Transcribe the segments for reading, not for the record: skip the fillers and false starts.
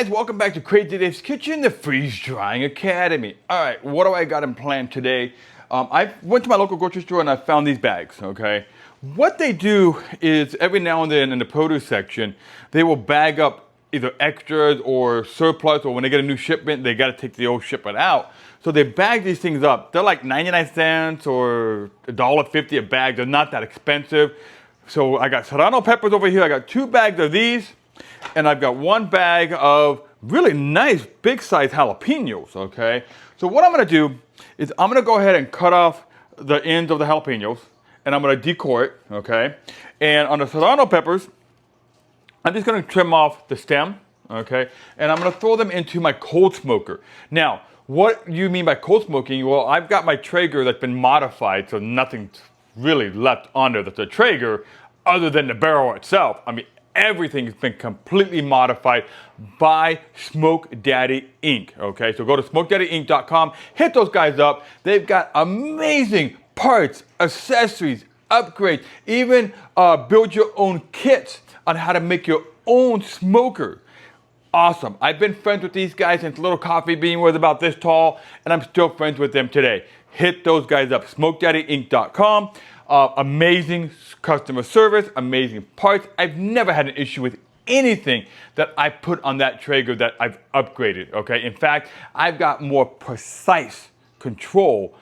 guys, welcome back to Crazy Dave's Kitchen, the Freeze Drying Academy. All right, what do I got in plan today? I went to my local grocery store and I found these bags, okay? What they do is every now and then in the produce section, they will bag up either extras or surplus, or when they get a new shipment, they gotta take the old shipment out. So they bag these things up. They're like 99 cents or $1.50 a bag. They're not that expensive. So I got Serrano peppers over here. I got 2 bags of these. And I've got 1 bag of really nice big size jalapeños, okay? So what I'm gonna do is I'm gonna go ahead and cut off the ends of the jalapeños and I'm gonna decore it, okay? And on the Serrano peppers, I'm just gonna trim off the stem, okay? And I'm gonna throw them into my cold smoker. Now, what do you mean by cold smoking? Well, I've got my Traeger that's been modified so nothing's really left on there that's a Traeger other than the barrel itself. I mean, everything has been completely modified by Smoke Daddy Inc. Okay, so go to smokedaddyinc.com, hit those guys up. They've got amazing parts, accessories, upgrades, even build your own kits on how to make your own smoker. Awesome. I've been friends with these guys since Little Coffee Bean was about this tall, and I'm still friends with them today. Hit those guys up, smokedaddyinc.com. Amazing customer service, amazing parts. I've never had an issue with anything that I put on that Traeger that I've upgraded, okay? In fact, I've got more precise control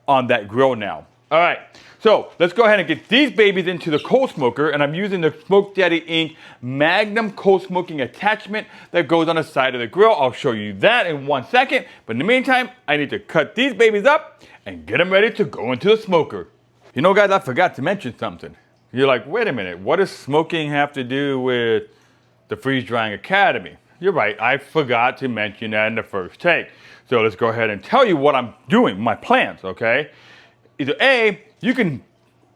on that grill now. All right, so let's go ahead and get these babies into the cold smoker, and I'm using the Smoke Daddy Inc. Magnum cold smoking attachment that goes on the side of the grill. I'll show you that in 1 second, but in the meantime, I need to cut these babies up and get them ready to go into the smoker. You know, guys, I forgot to mention something. You're like, wait a minute, what does smoking have to do with the Freeze Drying Academy? You're right, I forgot to mention that in the first take. So let's go ahead and tell you what I'm doing, my plans, okay? Either A, you can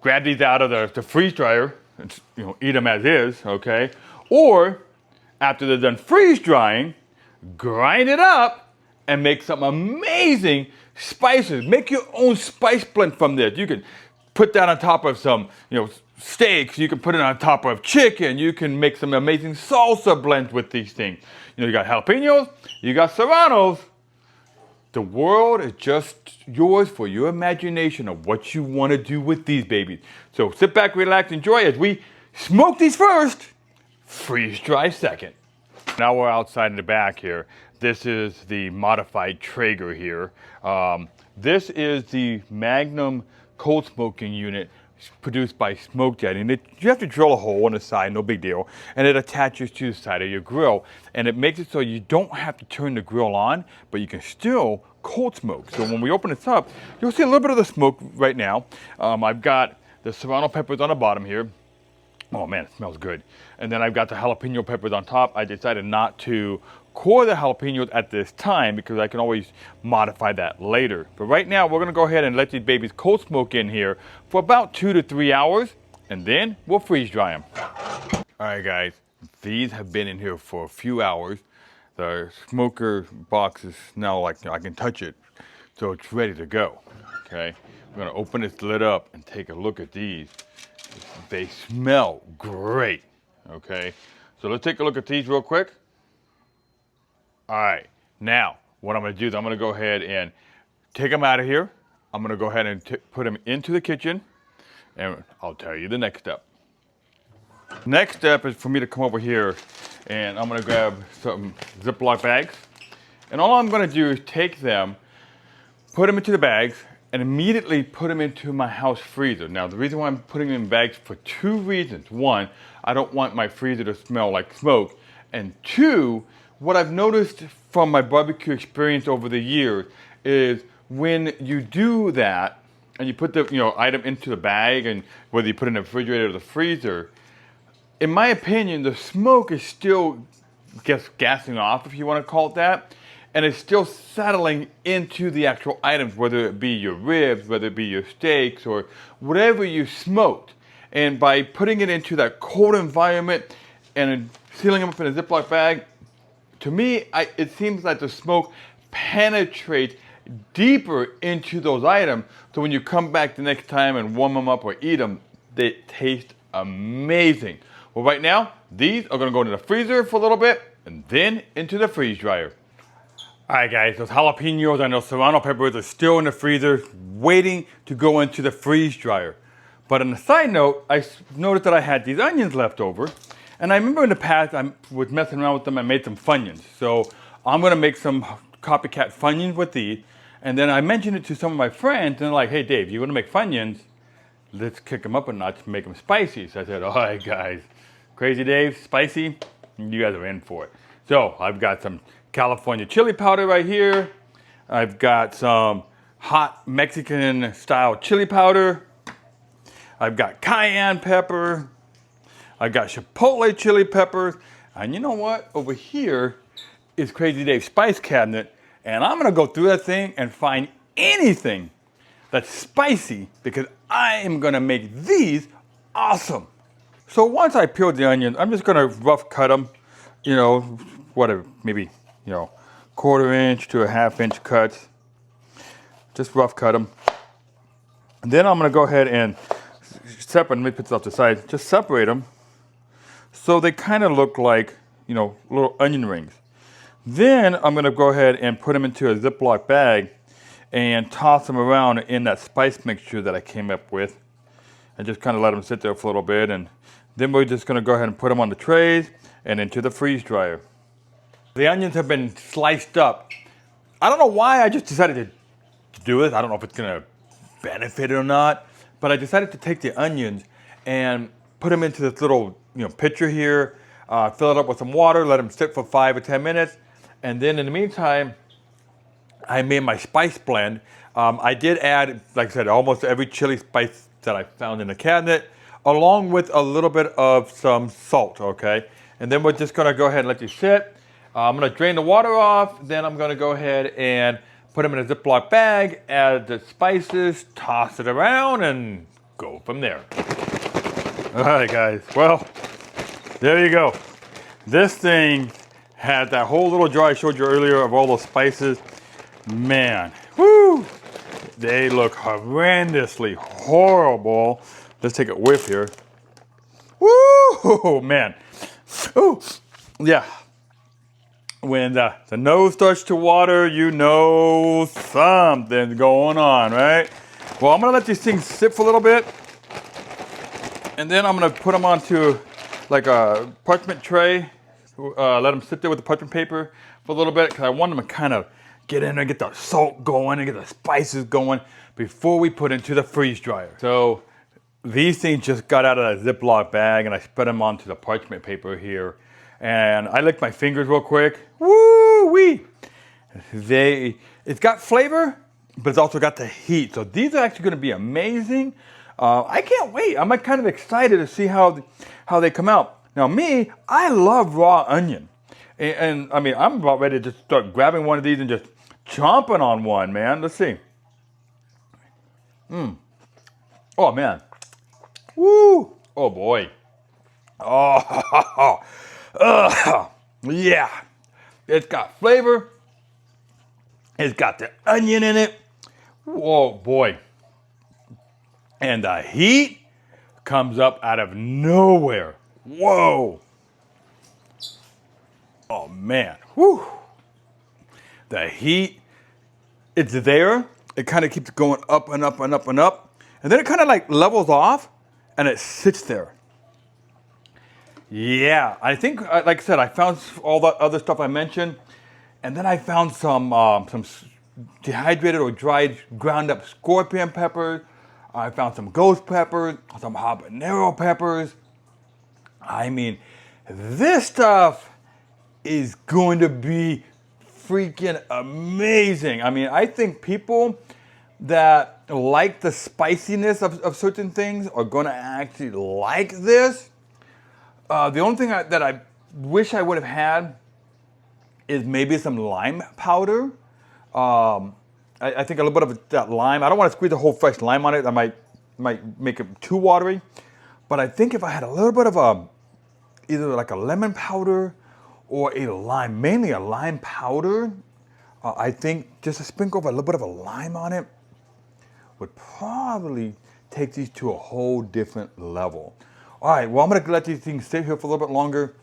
grab these out of the freeze dryer and eat them as is, okay? Or after they're done freeze drying, grind it up and make some amazing spices. Make your own spice blend from this. You can put that on top of some, steaks. You can put it on top of chicken. You can make some amazing salsa blends with these things. You got jalapeños, you got serranos. The world is just yours for your imagination of what you want to do with these babies. So sit back, relax, enjoy as we smoke these first, freeze dry second. Now we're outside in the back here. This is the modified Traeger here. This is the Magnum cold smoking unit produced by Smoke Daddy. And you have to drill a hole in the side, no big deal. And it attaches to the side of your grill. And it makes it so you don't have to turn the grill on, but you can still cold smoke. So when we open this up, you'll see a little bit of the smoke right now. I've got the Serrano peppers on the bottom here. Oh man, it smells good. And then I've got the jalapeno peppers on top. I decided not to core the jalapenos at this time because I can always modify that later. But right now, we're gonna go ahead and let these babies cold smoke in here for about 2 to 3 hours, and then we'll freeze dry them. All right, guys, these have been in here for a few hours. The smoker box is now like, I can touch it, so it's ready to go, okay? We're gonna open this lid up and take a look at these. They smell great, okay? So let's take a look at these real quick. All right, now what I'm gonna do is I'm gonna go ahead and take them out of here. I'm gonna go ahead and put them into the kitchen, and I'll tell you the next step. Next step is for me to come over here, and I'm gonna grab some Ziploc bags. And all I'm gonna do is take them, put them into the bags, and immediately put them into my house freezer. Now, the reason why I'm putting them in bags for 2 reasons. 1, I don't want my freezer to smell like smoke. And 2, what I've noticed from my barbecue experience over the years is when you do that and you put the item into the bag, and whether you put it in the refrigerator or the freezer, in my opinion, the smoke is still gassing off, if you want to call it that, and it's still settling into the actual items, whether it be your ribs, whether it be your steaks, or whatever you smoked. And by putting it into that cold environment and sealing them up in a Ziploc bag, to me, it seems like the smoke penetrates deeper into those items, so when you come back the next time and warm them up or eat them, they taste amazing. Well, right now, these are gonna go into the freezer for a little bit, and then into the freeze dryer. All right, guys, those jalapeños and those Serrano peppers are still in the freezer, waiting to go into the freeze dryer. But on a side note, I noticed that I had these onions left over, and I remember in the past I was messing around with them and made some Funyuns. So I'm gonna make some copycat Funyuns with these, and then I mentioned it to some of my friends, and they're like, "Hey, Dave, you wanna make Funyuns? Let's kick them up a notch and make them spicy." So I said, "All right, guys, Crazy Dave, spicy? You guys are in for it." So I've got some California chili powder right here. I've got some hot Mexican style chili powder. I've got cayenne pepper. I've got chipotle chili peppers. And you know what? Over here is Crazy Dave's spice cabinet. And I'm gonna go through that thing and find anything that's spicy because I am gonna make these awesome. So once I peeled the onions, I'm just gonna rough cut them, you know, whatever, maybe, 1/4 inch to a 1/2 inch cuts. Just rough cut them. And then I'm gonna go ahead and separate, let me put this off the side, just separate them so they kind of look like, little onion rings. Then I'm gonna go ahead and put them into a Ziploc bag and toss them around in that spice mixture that I came up with. And just kind of let them sit there for a little bit. And then we're just gonna go ahead and put them on the trays and into the freeze dryer. The onions have been sliced up. I don't know why I just decided to do it. I don't know if it's gonna benefit it or not, but I decided to take the onions and put them into this little pitcher here, fill it up with some water, let them sit for 5 or 10 minutes. And then in the meantime, I made my spice blend. I did add, like I said, almost every chili spice that I found in the cabinet, along with a little bit of some salt, okay? And then we're just gonna go ahead and let these sit. I'm gonna drain the water off, then I'm gonna go ahead and put them in a Ziploc bag, add the spices, toss it around, and go from there. All right, guys, well, there you go. This thing had that whole little jar I showed you earlier of all those spices. Man, whoo! They look horrendously horrible. Let's take a whiff here. Woo, man. Ooh, yeah. When the nose starts to water, you know something's going on, right? Well, I'm gonna let these things sit for a little bit, and then I'm gonna put them onto like a parchment tray. Let them sit there with the parchment paper for a little bit because I want them to kind of get in there, get the salt going, and get the spices going before we put into the freeze dryer. So these things just got out of that Ziploc bag, and I spread them onto the parchment paper here. And I licked my fingers real quick. Woo-wee! It's got flavor, but it's also got the heat. So these are actually gonna be amazing. I can't wait. I'm kind of excited to see how they come out. Now me, I love raw onion. And I mean, I'm about ready to just start grabbing one of these and just chomping on one, man. Let's see. Oh, man. Woo! Oh, boy. Oh, yeah. It's got flavor. It's got the onion in it. Whoa, boy. And the heat comes up out of nowhere. Whoa. Oh, man. Whew. The heat, it's there. It kind of keeps going up and up and up and up. And then it kind of like levels off and it sits there. Yeah, I think, like I said, I found all that other stuff I mentioned. And then I found some dehydrated or dried ground up scorpion peppers. I found some ghost peppers, some habanero peppers. I mean, this stuff is going to be freaking amazing. I mean, I think people that like the spiciness of certain things are going to actually like this. The only thing that I wish I would have had is maybe some lime powder. I think a little bit of that lime. I don't want to squeeze a whole fresh lime on it. I might make it too watery. But I think if I had a little bit of either like a lemon powder or a lime, mainly a lime powder, I think just a sprinkle of a little bit of a lime on it would probably take these to a whole different level. All right, well, I'm gonna let these things sit here for a little bit longer.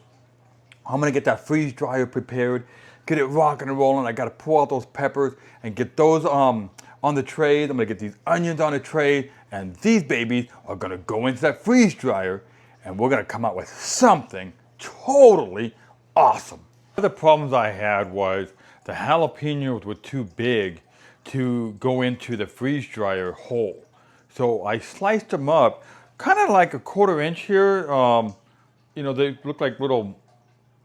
I'm gonna get that freeze dryer prepared, get it rocking and rolling. I gotta pull out those peppers and get those on the trays. I'm gonna get these onions on the tray, and these babies are gonna go into that freeze dryer, and we're gonna come out with something totally awesome. One of the problems I had was the jalapenos were too big to go into the freeze dryer hole. So I sliced them up, kind of like a 1/4 inch here. You know, they look like little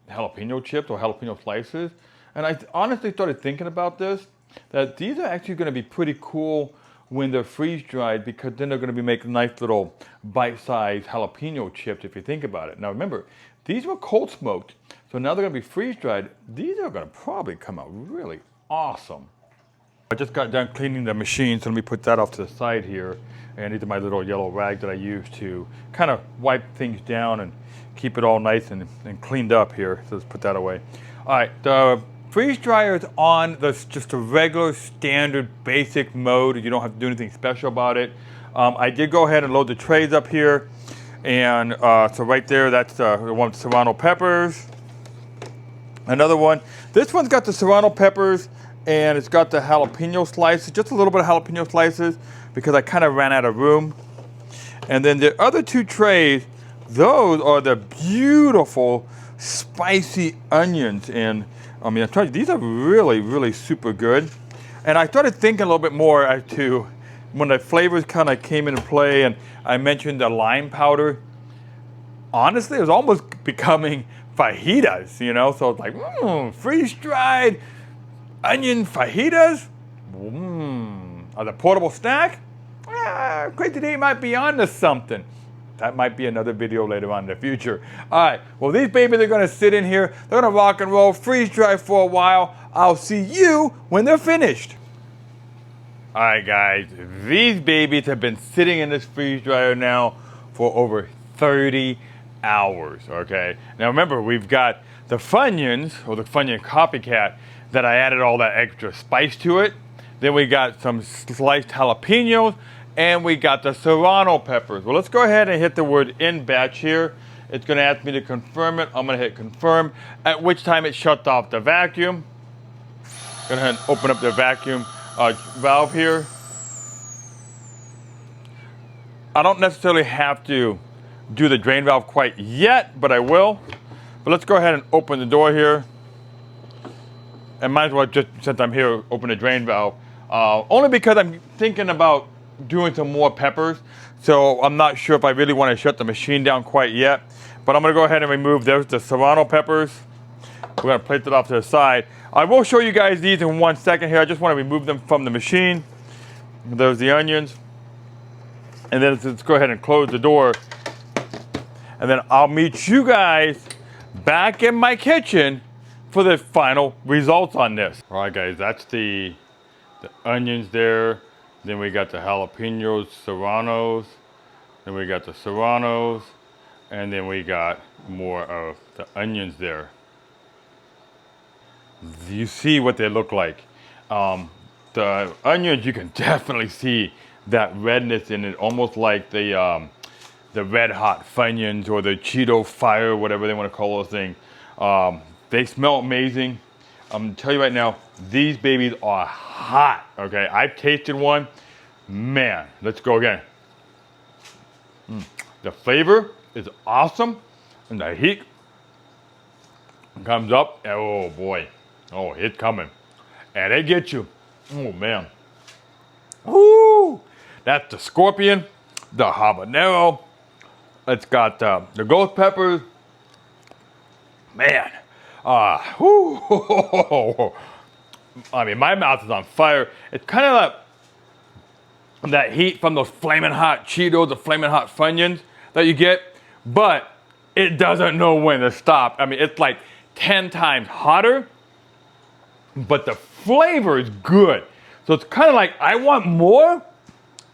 jalapeno chips or jalapeno slices. And I honestly started thinking about this, that these are actually going to be pretty cool when they're freeze dried, because then they're going to be making nice little bite-sized jalapeno chips if you think about it. Now remember, these were cold smoked, so now they're going to be freeze dried. These are going to probably come out really awesome. I just got done cleaning the machine, so let me put that off to the side here. And these are my little yellow rags that I use to kind of wipe things down and keep it all nice and cleaned up here. So let's put that away. All right, the freeze dryer is on just a regular standard basic mode. You don't have to do anything special about it. I did go ahead and load the trays up here. And so right there, that's the one with Serrano peppers. Another one. This one's got the Serrano peppers and it's got the jalapeno slices, just a little bit of jalapeno slices because I kind of ran out of room. And then the other two trays, those are the beautiful spicy onions. And I mean, I'm telling you, these are really, really super good. And I started thinking a little bit more as to when the flavors kind of came into play, and I mentioned the lime powder. Honestly, it was almost becoming fajitas, you know? So it's like, freeze-dried onion fajitas? As a portable snack? Crazy Day might be onto something. That might be another video later on in the future. All right, well, these babies are gonna sit in here. They're gonna rock and roll, freeze-dry for a while. I'll see you when they're finished. All right, guys, these babies have been sitting in this freeze dryer now for over 30 hours, okay? Now remember, we've got the Funyuns, or the Funyun copycat, that I added all that extra spice to it. Then we got some sliced jalapenos, and we got the Serrano peppers. Well, let's go ahead and hit the word in batch here. It's gonna ask me to confirm it. I'm gonna hit confirm, at which time it shuts off the vacuum. Go ahead and open up the vacuum valve here. I don't necessarily have to do the drain valve quite yet, but I will. But let's go ahead and open the door here. And might as well, just since I'm here, open the drain valve. Only because I'm thinking about doing some more peppers. So I'm not sure if I really want to shut the machine down quite yet. But I'm gonna go ahead and remove the Serrano peppers. We're gonna place it off to the side. I will show you guys these in 1 second here. I just want to remove them from the machine. There's the onions. And then let's go ahead and close the door. And then I'll meet you guys back in my kitchen for the final results on this. All right, guys, that's the onions there. Then we got the jalapenos, Serranos. Then we got the Serranos. And then we got more of the onions there. You see what they look like. The onions, you can definitely see that redness in it, almost like the red hot Funyuns or the Cheeto Fire, whatever they want to call those things. They smell amazing. I'm gonna tell you right now, these babies are hot, okay? I've tasted one. Man, let's go again. The flavor is awesome, and the heat comes up. Oh boy. Oh, it's coming. And they get you. Oh, man. Woo! That's the scorpion, the habanero. It's got the ghost peppers. Man. Whoo! I mean, my mouth is on fire. It's kind of like that heat from those flaming hot Cheetos, the flaming hot Funyuns that you get, but it doesn't know when to stop. I mean, it's like 10 times hotter, but the flavor is good. So it's kind of like, I want more,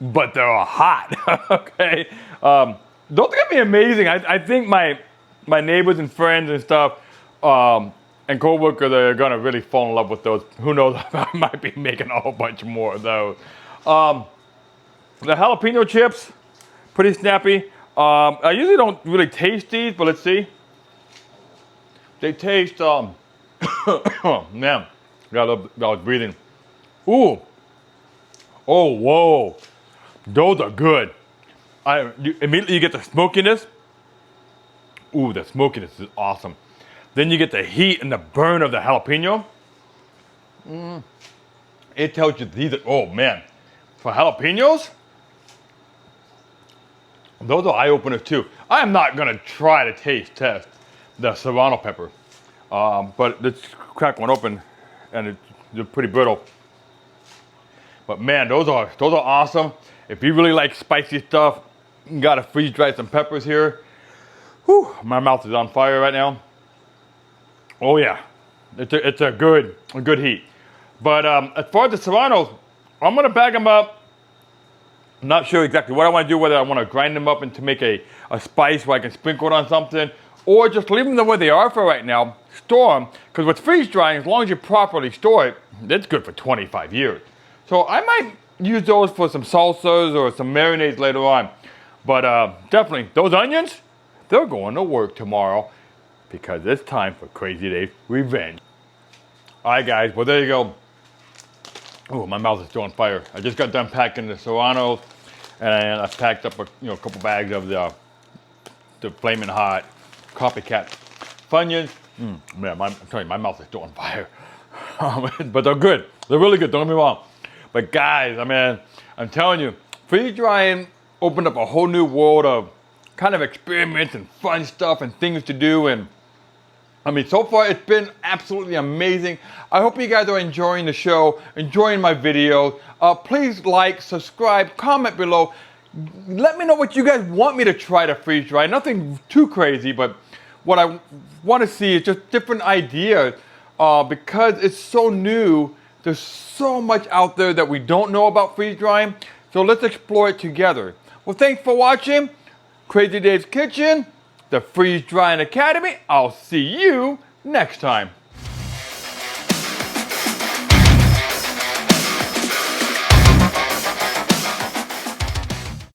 but they're hot, okay? Those are gonna be amazing. I think my neighbors and friends and stuff, and co-workers are gonna really fall in love with those. Who knows, I might be making a whole bunch more of those. The jalapeno chips, pretty snappy. I usually don't really taste these, but let's see. They taste, oh man, I was breathing. Ooh. Oh, whoa. Those are good. Immediately you get the smokiness. Ooh, the smokiness is awesome. Then you get the heat and the burn of the jalapeno. It tells you these are, oh man, for jalapenos, those are eye openers too. I am not gonna try to test the Serrano pepper, but let's crack one open, and they're pretty brittle. But man, those are awesome. If you really like spicy stuff, you gotta freeze dry some peppers here. Whew, my mouth is on fire right now. Oh yeah, it's a good heat. But as far as the Serranos, I'm gonna bag them up. I'm not sure exactly what I want to do, whether I want to grind them up and to make a spice where I can sprinkle it on something, or just leave them the way they are for right now, store them, because with freeze drying, as long as you properly store it, it's good for 25 years. So I might use those for some salsas or some marinades later on. But definitely, those onions, they're going to work tomorrow, because it's time for Crazy Dave's revenge. All right, guys, well, there you go. Oh, my mouth is still on fire. I just got done packing the Serranos, and I packed up a couple bags of the flaming hot copycat Funyuns. Man, I'm telling you, my mouth is still on fire. But they're good. They're really good. Don't get me wrong. But guys, I mean, I'm telling you, freeze drying opened up a whole new world of kind of experiments and fun stuff and things to do. And I mean, so far it's been absolutely amazing. I hope you guys are enjoying the show, enjoying my videos. Please like, subscribe, comment below. Let me know what you guys want me to try to freeze dry. Nothing too crazy, but what I want to see is just different ideas. Because it's so new, there's so much out there that we don't know about freeze drying. So let's explore it together. Well, thanks for watching Crazy Dave's Kitchen, the Freeze Drying Academy. I'll see you next time.